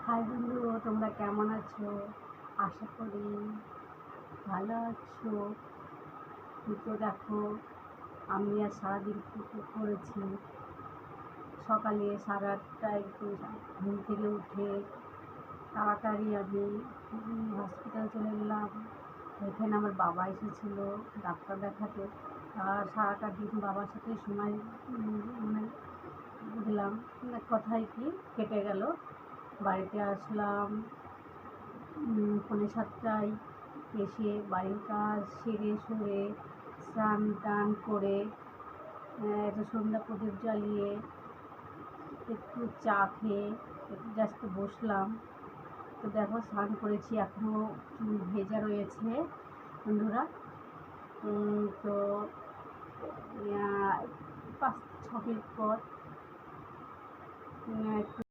High বন্ধু, তোমরা কেমন আছো? আশা করি ভালো আছো। তো দেখো, আমি আর সারাদিন কী করেছি। সকালে 8:30টায় ঘুম থেকে উঠে তাড়াতাড়ি আমি হসপিটাল চলে গেলাম। এখানে আমার বাবা এসেছিল ডাক্তার দেখাতে। আর সারাটা দিন বাবার সাথে সময় মানে দিলাম, কথায় কি কেটে গেল। বাড়িতে আসলাম 7:45। এসে বাড়ির কাজ সেরে সুরে স্নান টান করে একটা সন্ধ্যা প্রদীপ জ্বালিয়ে একটু চা খেয়ে একটু জাস্ট বসলাম। তো দেখো, স্নান করেছি, এখনও চুল ভেজা রয়েছে বন্ধুরা। তো 5-6 মিনিট পর একটু